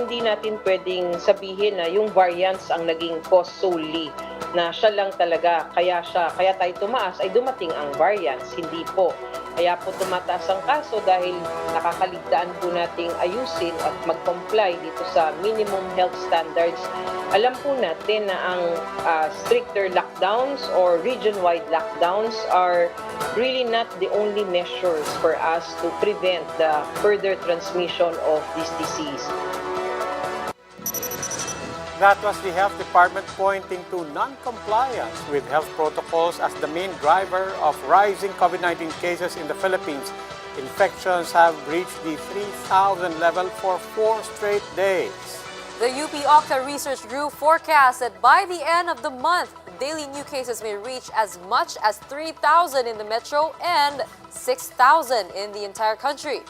hindi natin pwedeng sabihin na yung variants ang naging cause solely, na siya lang talaga, kaya tayo tumaas ay dumating ang variants, hindi po. Kaya po tumataas ang kaso dahil nakakaligtaan po nating ayusin at mag-comply dito sa minimum health standards. Alam po natin na ang stricter lockdowns or region-wide lockdowns are really not the only measures for us to prevent the further transmission of this disease. That was the Health Department pointing to non-compliance with health protocols as the main driver of rising COVID-19 cases in the Philippines. Infections have reached the 3,000 level for 4 straight days. The UP Octa Research Group forecasts that by the end of the month, daily new cases may reach as much as 3,000 in the metro and 6,000 in the entire country.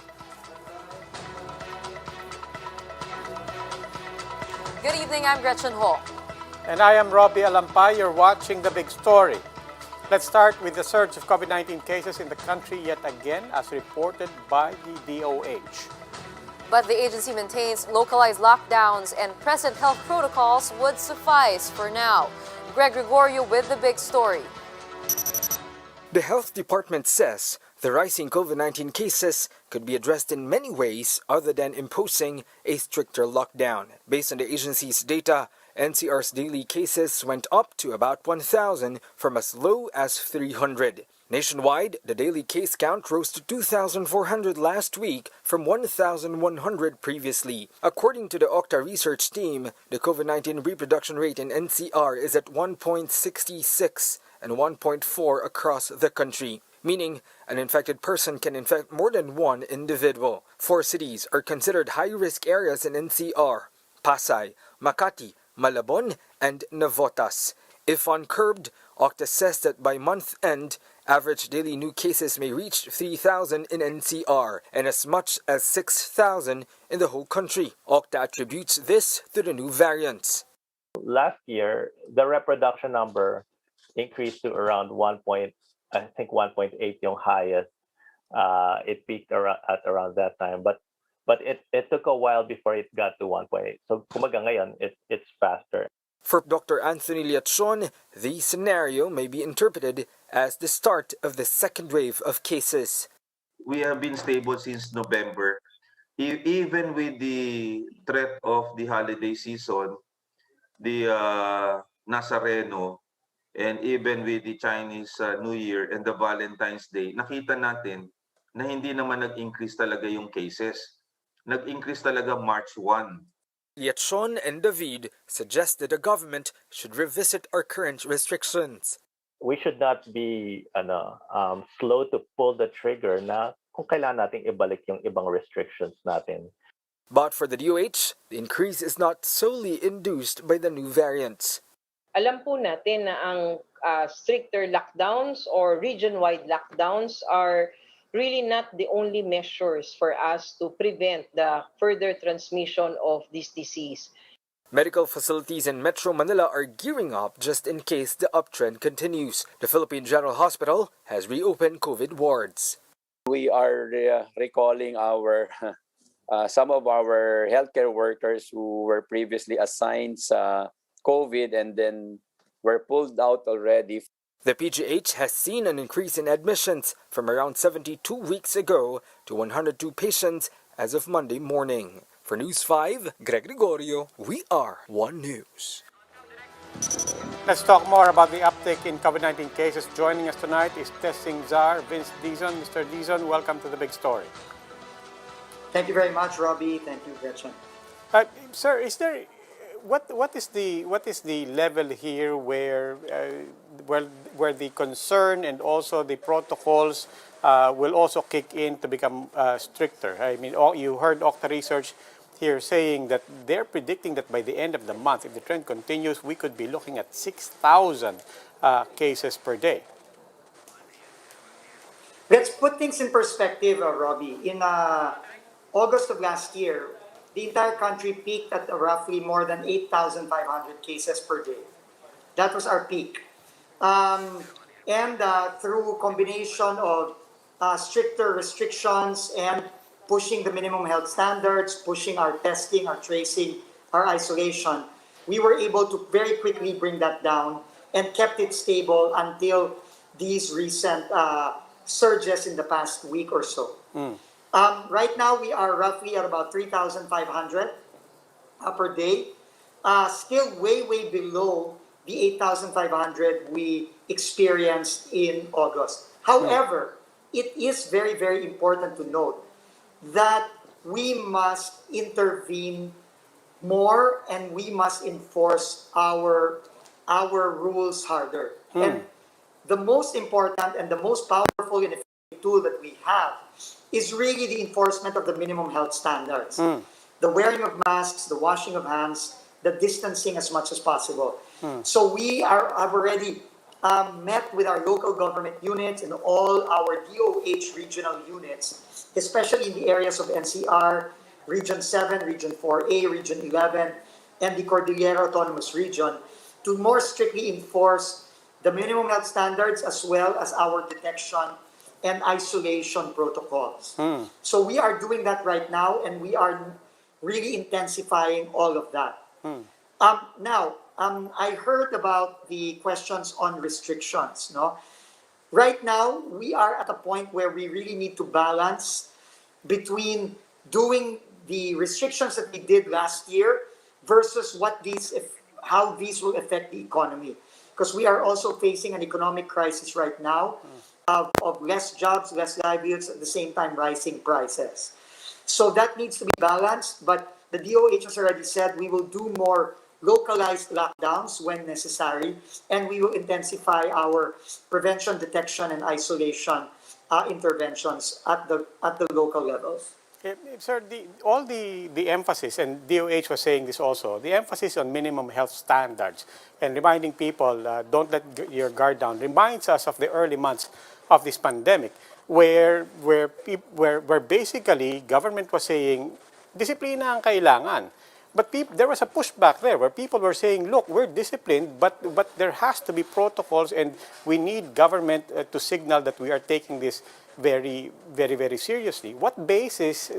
Good evening, I'm Gretchen Ho. And I am Robbie Alampay. You're watching The Big Story. Let's start with the surge of COVID-19 cases in the country yet again, as reported by the DOH. But the agency maintains localized lockdowns and present health protocols would suffice for now. Greg Gregorio with The Big Story. The Health Department says the rising COVID-19 cases could be addressed in many ways other than imposing a stricter lockdown. Based on the agency's data, NCR's daily cases went up to about 1,000 from as low as 300. Nationwide, the daily case count rose to 2,400 last week from 1,100 previously. According to the Octa research team, the COVID-19 reproduction rate in NCR is at 1.66 and 1.4 across the country, meaning an infected person can infect more than one individual. 4 cities are considered high-risk areas in NCR: Pasay, Makati, Malabon, and Navotas. If uncurbed, Octa says that by month end, average daily new cases may reach 3,000 in NCR and as much as 6,000 in the whole country. Octa attributes this to the new variants. Last year, the reproduction number increased to around 1.8 yung highest. It peaked at around that time, but it took a while before it got to 1.8. So kumaga ngayon, it's faster. For Dr. Anthony Liachon, the scenario may be interpreted as the start of the second wave of cases. We have been stable since November. Even with the threat of the holiday season, the Nazareno, and even with the Chinese New Year and the Valentine's Day, nakita natin na hindi naman nag-increase talaga yung cases. Nag-increase talaga March 1. Liachon and David suggest that the government should revisit our current restrictions. We should not be slow to pull the trigger na kung kailan natin ibalik yung ibang restrictions natin. But for the DOH, the increase is not solely induced by the new variants. Alam po natin na ang stricter lockdowns or region-wide lockdowns are really not the only measures for us to prevent the further transmission of this disease. Medical facilities in Metro Manila are gearing up just in case the uptrend continues. The Philippine General Hospital has reopened COVID wards. We are recalling some of our healthcare workers who were previously assigned COVID and then were pulled out already. The PGH has seen an increase in admissions from around 72 weeks ago to 102 patients as of Monday morning. For News 5, Greg Gregorio, we are One News. Let's talk more about the uptick in COVID-19 cases. Joining us tonight is testing czar Vince Dizon. Mr. Dizon, welcome to The Big Story. Thank you very much, Robbie. Thank you, Gretchen. Sir, is there what is the level here where the concern and also the protocols will also kick in to become stricter? I mean, you heard Octa Research here saying that they're predicting that by the end of the month, if the trend continues, we could be looking at 6,000 cases per day. Let's put things in perspective, Robbie. In August of last year, the entire country peaked at roughly more than 8,500 cases per day. That was our peak. And through combination of stricter restrictions and pushing the minimum health standards, pushing our testing, our tracing, our isolation, we were able to very quickly bring that down and kept it stable until these recent surges in the past week or so. Right now, we are roughly at about 3,500 per day, still way below the 8,500 we experienced in August. However, it is very important to note that we must intervene more and we must enforce our rules harder. And the most important and the most powerful and effective tool that we have is really the enforcement of the minimum health standards. The wearing of masks, the washing of hands, the distancing as much as possible. So we have already met with our local government units and all our DOH regional units, especially in the areas of NCR, Region 7, Region 4A, Region 11, and the Cordillera Autonomous Region, to more strictly enforce the minimum health standards as well as our detection and isolation protocols. So we are doing that right now, and we are really intensifying all of that. Now, I heard about the questions on restrictions. No, right now we are at a point where we really need to balance between doing the restrictions that we did last year versus how these will affect the economy, because we are also facing an economic crisis right now of less jobs, less livelihoods, at the same time rising prices. So that needs to be balanced, but the DOH has already said we will do more localized lockdowns when necessary, and we will intensify our prevention, detection, and isolation interventions at the local levels. Sir, the emphasis, and DOH was saying this also, the emphasis on minimum health standards and reminding people, don't let your guard down, reminds us of the early months of this pandemic, where basically government was saying, disiplina ang kailangan. But there was a pushback there where people were saying, look, we're disciplined, but there has to be protocols, and we need government to signal that we are taking this very seriously. What basis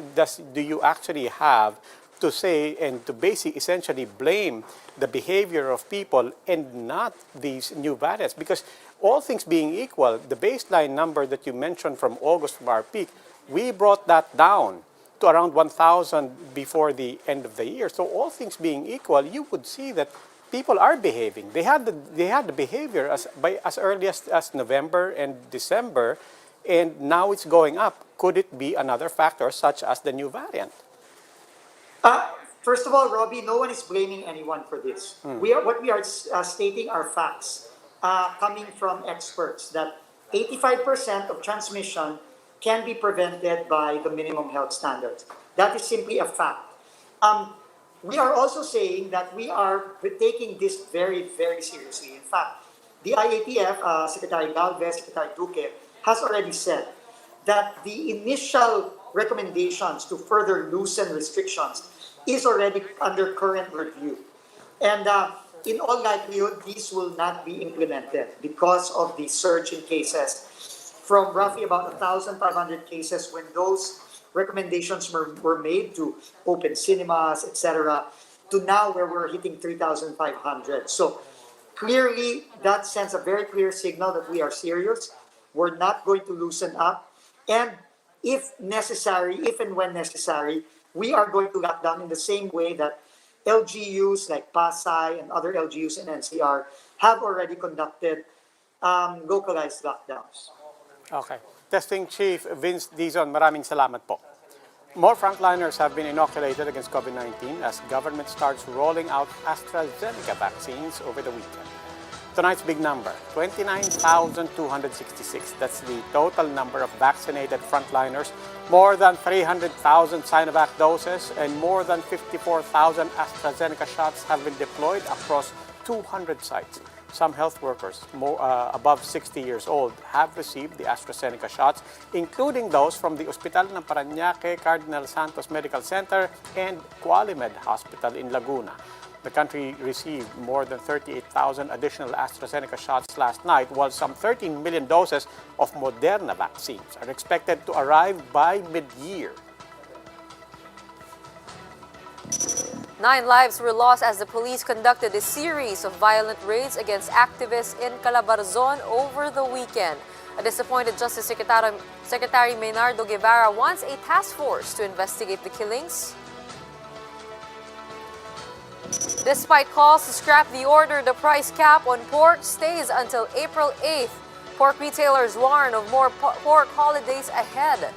do you actually have to say and to essentially blame the behavior of people and not these new variants? Because all things being equal, the baseline number that you mentioned from August, from our peak, we brought that down to around 1,000 before the end of the year. So all things being equal, you would see that people are behaving. They had the behavior as early as November and December, and now it's going up. Could it be another factor such as the new variant? First of all, Robbie, no one is blaming anyone for this. What we are stating are facts coming from experts that 85% of transmission can be prevented by the minimum health standards. That is simply a fact. We are also saying that we are taking this very seriously. In fact, the IATF, Secretary Galvez, Secretary Duque, has already said that the initial recommendations to further loosen restrictions is already under current review. And in all likelihood, these will not be implemented because of the surge in cases from roughly about 1,500 cases when those recommendations were made to open cinemas, etc., to now where we're hitting 3,500. So clearly, that sends a very clear signal that we are serious. We're not going to loosen up. And if necessary, if and when necessary, we are going to lock down in the same way that LGUs like Pasay and other LGUs in NCR have already conducted localized lockdowns. Okay. Testing Chief Vince Dizon, maraming salamat po. More frontliners have been inoculated against COVID-19 as government starts rolling out AstraZeneca vaccines over the weekend. Tonight's big number, 29,266. That's the total number of vaccinated frontliners. More than 300,000 Sinovac doses and more than 54,000 AstraZeneca shots have been deployed across 200 sites. Some health workers above 60 years old have received the AstraZeneca shots, including those from the Hospital ng Parañaque, Cardinal Santos Medical Center, and Qualimed Hospital in Laguna. The country received more than 38,000 additional AstraZeneca shots last night, while some 13 million doses of Moderna vaccines are expected to arrive by mid-year. 9 lives were lost as the police conducted a series of violent raids against activists in Calabarzon over the weekend. A disappointed Justice Secretary Maynardo Guevara wants a task force to investigate the killings. Despite calls to scrap the order, the price cap on pork stays until April 8th. Pork retailers warn of more pork holidays ahead.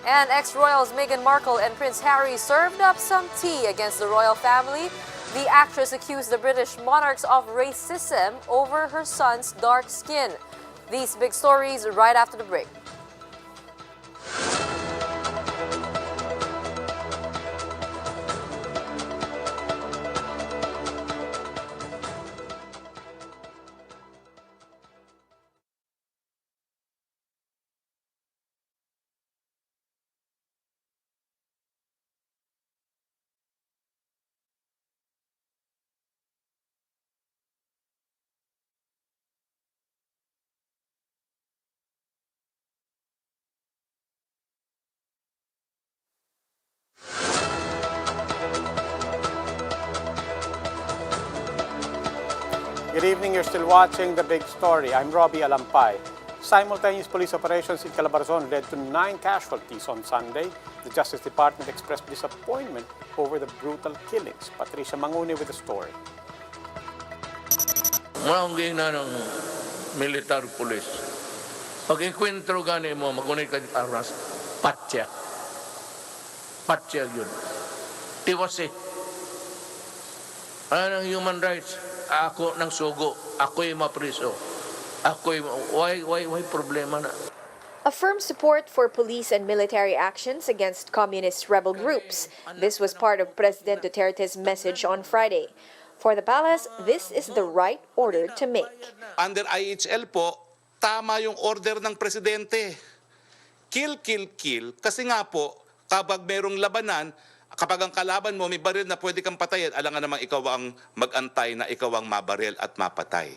And ex-royals Meghan Markle and Prince Harry served up some tea against the royal family. The actress accused the British monarchs of racism over her son's dark skin. These big stories right after the break. Good evening, you're still watching The Big Story. I'm Robbie Alampay. Simultaneous police operations in Calabarzon led to 9 casualties on Sunday. The Justice Department expressed disappointment over the brutal killings. Patricia Mangune with the story. Maungging na ng militar police. Pag enkwentro gani mo, magunay ka aras, patya. Patya yun. Tiwasi. Anong human rights? Ako ng sugo. Ako'y mapriso. Ako'y, why problema na? Affirmed support for police and military actions against communist rebel groups. This was part of President Duterte's message on Friday. For the palace, this is the right order to make. Under IHL po, tama yung order ng presidente. Kill, kill, kill. Kasi nga po, kapag merong labanan, kapag ang kalaban mo may baril na pwede kang patayin, alangan namang ikaw ang mag-antay na ikaw ang mabaril at mapatay.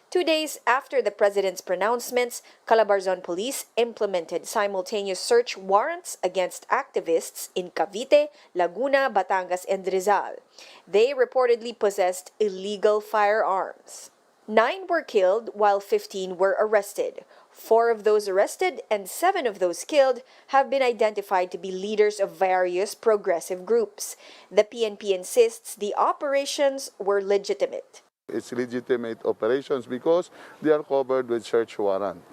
2 days after the president's pronouncements, Calabarzon police implemented simultaneous search warrants against activists in Cavite, Laguna, Batangas, and Rizal. They reportedly possessed illegal firearms. 9 were killed while 15 were arrested. 4 of those arrested and 7 of those killed have been identified to be leaders of various progressive groups. The PNP insists the operations were legitimate. It's legitimate operations because they are covered with search warrant.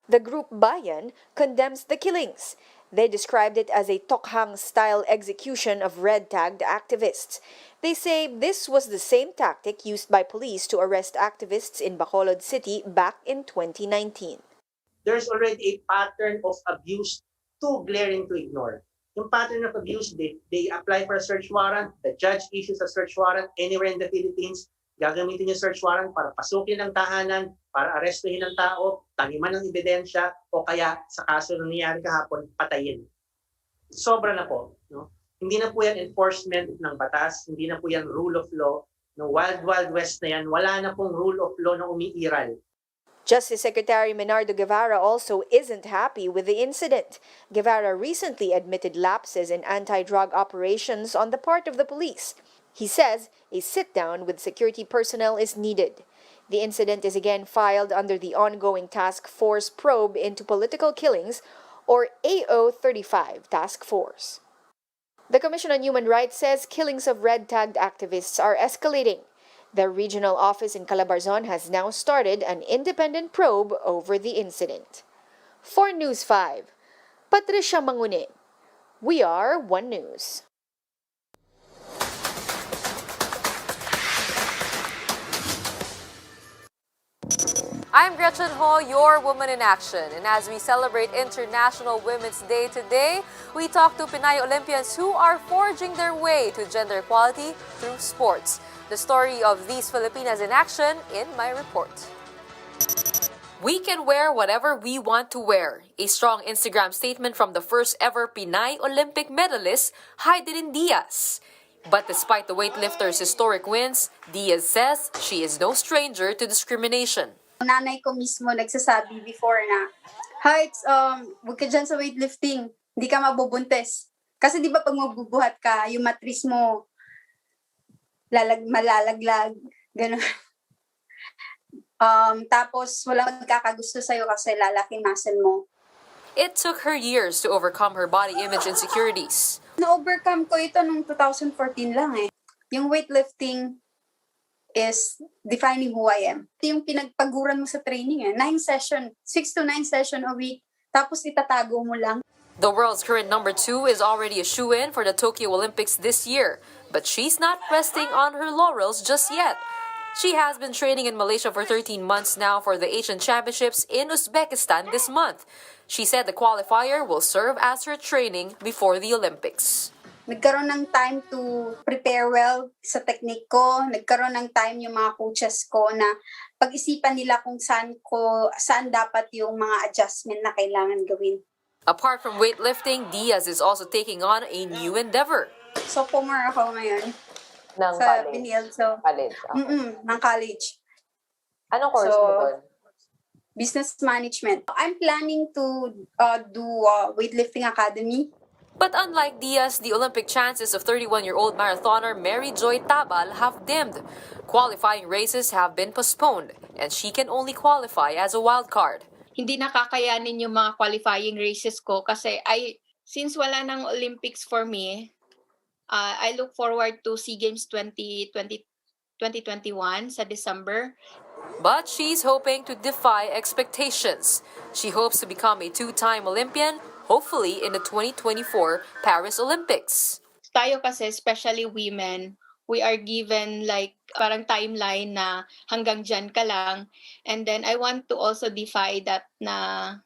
The group Bayan condemns the killings. They described it as a Tokhang-style execution of red-tagged activists. They say this was the same tactic used by police to arrest activists in Bacolod City back in 2019. There's already a pattern of abuse too glaring to ignore. Yung pattern of abuse, they apply for a search warrant, the judge issues a search warrant anywhere in the Philippines, gagamitin yung search warrant para pasukin ang tahanan, para arestuhin ang tao, taniman ng ebidensya, o kaya sa kaso na nangyari kahapon, patayin. Sobra na po. No? Hindi na po yan enforcement ng batas, hindi na po yan rule of law. No, Wild Wild West na yan, wala na pong rule of law na umiiral. Justice Secretary Maynardo Guevara also isn't happy with the incident. Guevara recently admitted lapses in anti-drug operations on the part of the police. He says a sit-down with security personnel is needed. The incident is again filed under the ongoing Task Force Probe into Political Killings, or AO35 Task Force. The Commission on Human Rights says killings of red-tagged activists are escalating. The regional office in Calabarzon has now started an independent probe over the incident. For News 5, Patricia Mangune. We are One News. I'm Gretchen Ho, your Woman in Action. And as we celebrate International Women's Day today, we talk to Pinay Olympians who are forging their way to gender equality through sports. The story of these Filipinas in action in my report. We can wear whatever we want to wear. A strong Instagram statement from the first ever Pinay Olympic medalist, Heidelin Diaz. But despite the weightlifter's historic wins, Diaz says she is no stranger to discrimination. Nanay ko mismo nagsasabi before na, Heights, huwag ka dyan sa weightlifting, hindi ka mabubuntis. Kasi di ba pag mabubuhat ka, yung matris mo, malalaglag, gano'n. Tapos walang magkakagusto sa'yo kasi lalaki muscle mo. It took her years to overcome her body image insecurities. Na-overcome ko ito nung 2014 lang eh. Yung weightlifting is defining who I am. Ito yung pinagpaguran mo sa training eh. 6 to 9 session a week, tapos itatago mo lang. The world's current number 2 is already a shoo-in for the Tokyo Olympics this year, but she's not resting on her laurels just yet. She has been training in Malaysia for 13 months now for the Asian Championships in Uzbekistan this month. She said the qualifier will serve as her training before the Olympics. Nagkaroon ng time to prepare well sa technique ko. Nagkaroon ng time yung mga coaches ko na pag-isipan nila kung saan dapat yung mga adjustment na kailangan gawin. Apart from weightlifting, Diaz is also taking on a new endeavor. Sophomore ako ngayon Ng sa college. Piniel. So, College. ng college. Anong course mo doon? Business management. I'm planning to do weightlifting academy. But unlike Diaz, the Olympic chances of 31-year-old marathoner Mary Joy Tabal have dimmed. Qualifying races have been postponed, and she can only qualify as a wild card. Hindi nakakayanin yung mga qualifying races ko kasi since wala nang Olympics for me, I look forward to SEA Games 2021 sa December. But she's hoping to defy expectations. She hopes to become a 2-time Olympian, hopefully in the 2024 Paris Olympics. Tayo kasi, especially women, we are given like parang timeline na hanggang dyan ka lang. And then I want to also defy that na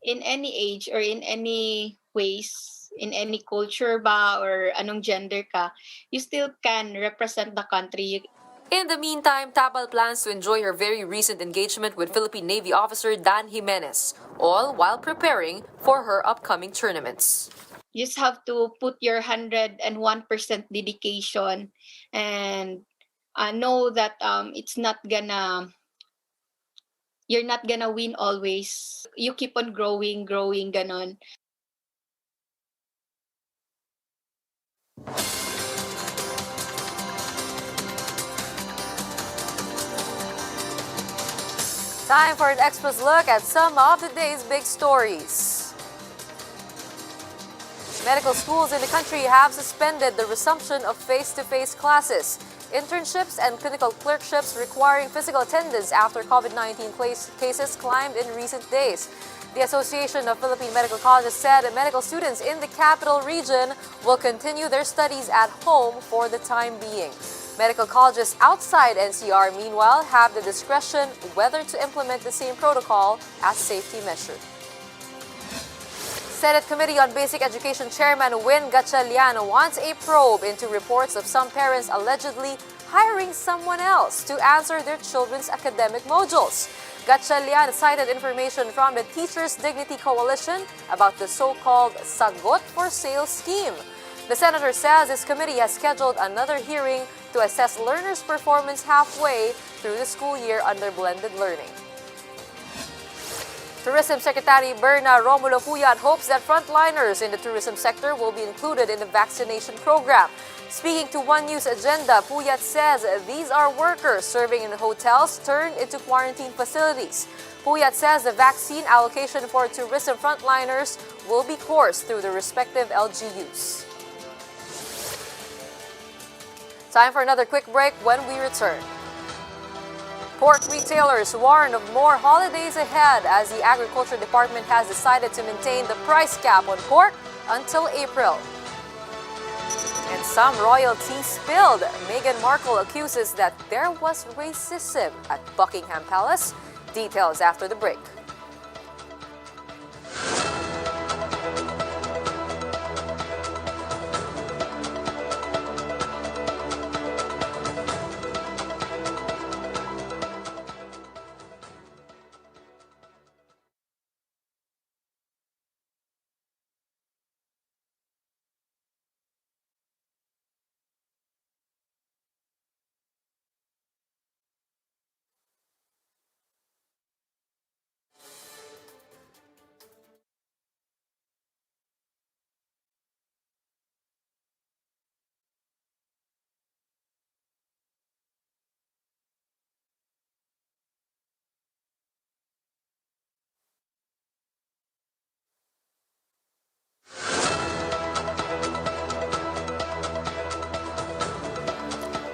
in any age or in any ways, in any culture ba or anong gender ka, you still can represent the country. In the meantime, Tabal plans to enjoy her very recent engagement with Philippine Navy officer Dan Jimenez, all while preparing for her upcoming tournaments. You just have to put your 101% dedication and know that you're not gonna win always. You keep on growing, ganon. Time for an express look at some of the day's big stories. Medical schools in the country have suspended the resumption of face-to-face classes. Internships and clinical clerkships requiring physical attendance after COVID-19 cases climbed in recent days. The Association of Philippine Medical Colleges said that medical students in the capital region will continue their studies at home for the time being. Medical colleges outside NCR, meanwhile, have the discretion whether to implement the same protocol as safety measure. Senate Committee on Basic Education Chairman Win Gatchalian wants a probe into reports of some parents allegedly hiring someone else to answer their children's academic modules. Gatchalian cited information from the Teachers Dignity Coalition about the so-called Sagot for Sale scheme. The senator says his committee has scheduled another hearing to assess learners' performance halfway through the school year under blended learning. Tourism Secretary Berna Romulo Puyat hopes that frontliners in the tourism sector will be included in the vaccination program. Speaking to One News Agenda, Puyat says these are workers serving in hotels turned into quarantine facilities. Puyat says the vaccine allocation for tourism frontliners will be coursed through the respective LGUs. Time for another quick break. When we return, pork retailers warn of more holidays ahead as the Agriculture Department has decided to maintain the price cap on pork until April. And some royalty spilled. Meghan Markle accuses that there was racism at Buckingham Palace. Details after the break.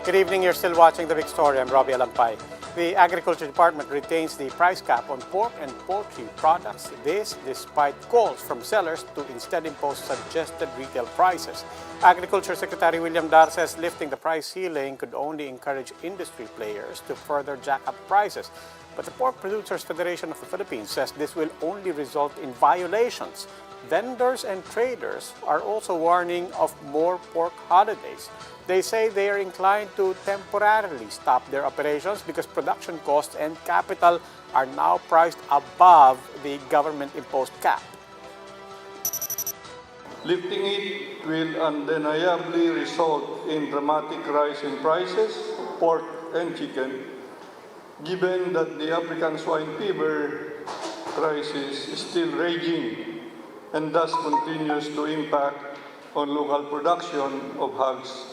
Good evening. You're still watching The Big Story. I'm Robbie Alampay. The Agriculture Department retains the price cap on pork and poultry products. This despite calls from sellers to instead impose suggested retail prices. Agriculture Secretary William Dar says lifting the price ceiling could only encourage industry players to further jack up prices. But the Pork Producers Federation of the Philippines says this will only result in violations. Vendors and traders are also warning of more pork holidays. They say they are inclined to temporarily stop their operations because production costs and capital are now priced above the government-imposed cap. Lifting it will undeniably result in dramatic rise in prices of pork and chicken, given that the African swine fever crisis is still raging and thus continues to impact on local production of hogs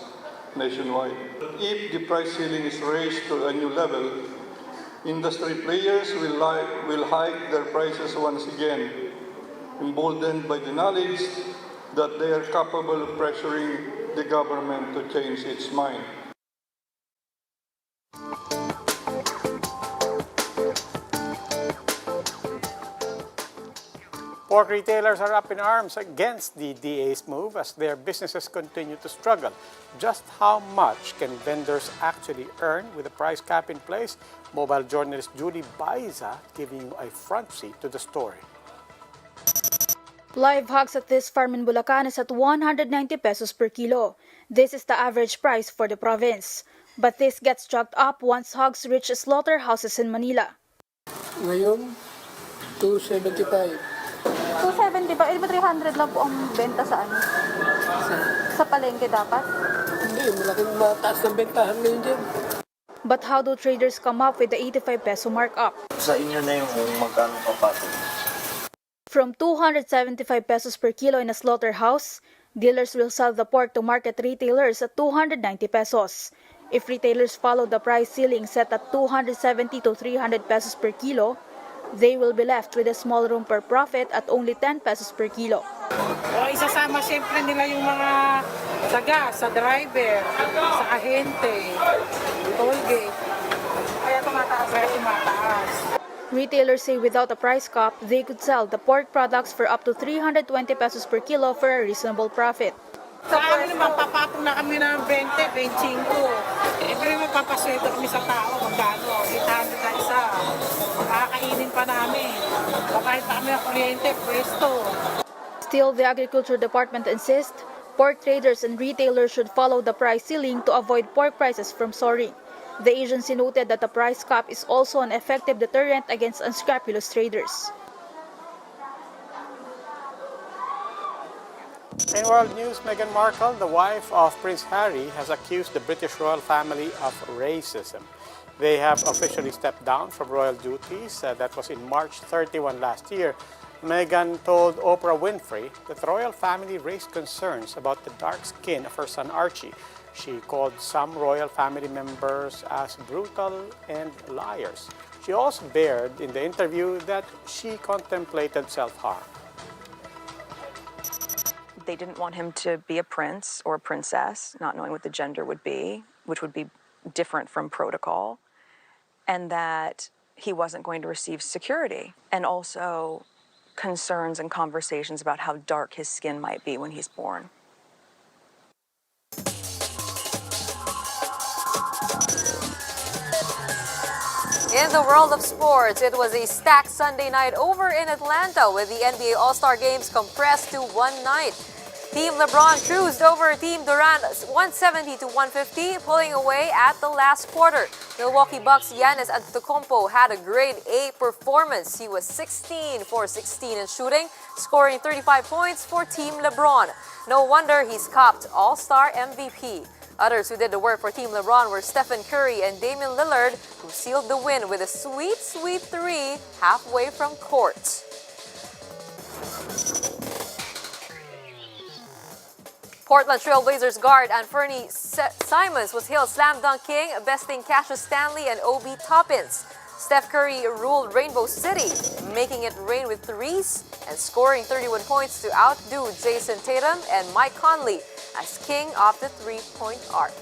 nationwide. If the price ceiling is raised to a new level, industry players will hike their prices once again, emboldened by the knowledge that they are capable of pressuring the government to change its mind. Pork retailers are up in arms against the DA's move as their businesses continue to struggle. Just how much can vendors actually earn with the price cap in place? Mobile journalist Judy Baiza giving you a front seat to the story. Live hogs at this farm in Bulacan is at 190 pesos per kilo. This is the average price for the province. But this gets jacked up once hogs reach slaughterhouses in Manila. Ngayon, 275. 270 ba? 300 lang po ang benta sa ano? Sa palengke dapat? Hindi, malaking mataas ng bentahan ngayon dyan. But how do traders come up with the 85 peso markup? Sa inyo na yung magkano papatong. From 275 pesos per kilo in a slaughterhouse, dealers will sell the pork to market retailers at 290 pesos. If retailers follow the price ceiling set at 270 to 300 pesos per kilo, they will be left with a small room per profit at only 10 pesos per kilo. Isasama siyempre nila yung mga taga sa driver, sa ahente, toll gate. Kaya tumataas. Retailers say without a price cap, they could sell the pork products for up to 320 pesos per kilo for a reasonable profit. Sa amin naman, papatong na kami ng 20, 25. Every magpapasweldo kami sa tao, magkano, 800 na isa. Makakainin pa namin. Papahit pa kami ng kuryente, pwesto. Still, the Agriculture Department insists pork traders and retailers should follow the price ceiling to avoid pork prices from soaring. The agency noted that the price cap is also an effective deterrent against unscrupulous traders. In world news, Meghan Markle, the wife of Prince Harry, has accused the British royal family of racism. They have officially stepped down from royal duties. That was in March 31 last year. Meghan told Oprah Winfrey that the royal family raised concerns about the dark skin of her son Archie. She called some royal family members as brutal and liars. She also bared in the interview that she contemplated self-harm. They didn't want him to be a prince or a princess, not knowing what the gender would be, which would be different from protocol, and that he wasn't going to receive security, and also concerns and conversations about how dark his skin might be when he's born. In the world of sports, it was a stacked Sunday night over in Atlanta with the NBA AllStar Games compressed to one night. Team LeBron cruised over Team Durant 170 to 150, pulling away at the last quarter. Milwaukee Bucks' Giannis Antetokounmpo had a grade A performance. He was 16 for 16 in shooting, scoring 35 points for Team LeBron. No wonder he's copped All-Star MVP. Others who did the work for Team LeBron were Stephen Curry and Damian Lillard, who sealed the win with a sweet, sweet three halfway from court. Portland Trail Blazers guard Anthony Simons was hailed slam dunk king, besting Cassius Stanley and Obi Toppins. Steph Curry ruled Rainbow City, making it rain with threes and scoring 31 points to outdo Jason Tatum and Mike Conley as king of the three-point arc.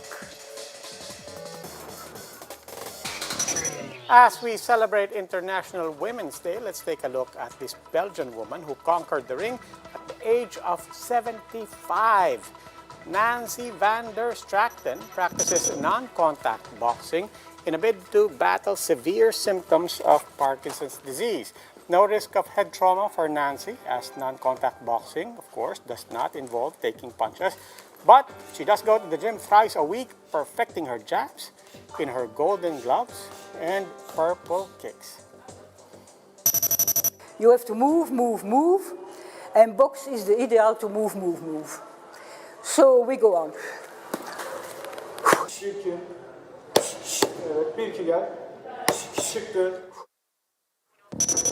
As we celebrate International Women's Day, let's take a look at this Belgian woman who conquered the ring at the age of 75. Nancy van der Straten practices non-contact boxing in a bid to battle severe symptoms of Parkinson's disease. No risk of head trauma for Nancy, as non-contact boxing, of course, does not involve taking punches. But she does go to the gym thrice a week, perfecting her jabs in her golden gloves and purple kicks. You have to move, move, move. And box is the ideal to move, move, move. So we go on.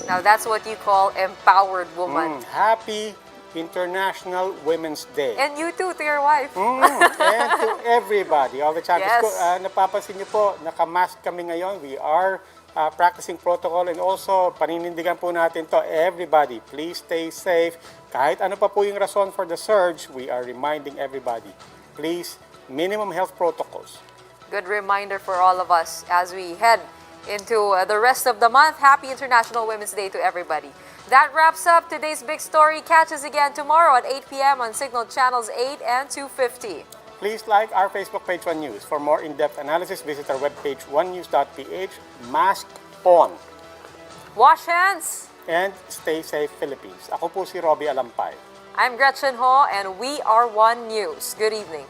Now that's what you call empowered woman. Happy International Women's Day. And you too, to your wife. And to everybody, all the champions. Yes. Napapansin niyo po, naka-mask kami ngayon. We are practicing protocol and also paninindigan po natin to. Everybody, please stay safe. Kahit ano pa po yung rason for the surge, we are reminding everybody, please, minimum health protocols. Good reminder for all of us as we head into the rest of the month. Happy International Women's Day to everybody. That wraps up today's big story. Catch us again tomorrow at 8 p.m. on Signal Channels 8 and 250. Please like our Facebook page, One News. For more in-depth analysis, visit our webpage, onenews.ph. Mask on. Wash hands. And stay safe, Philippines. Ako po si Robbie Alampay. I'm Gretchen Ho, and we are One News. Good evening.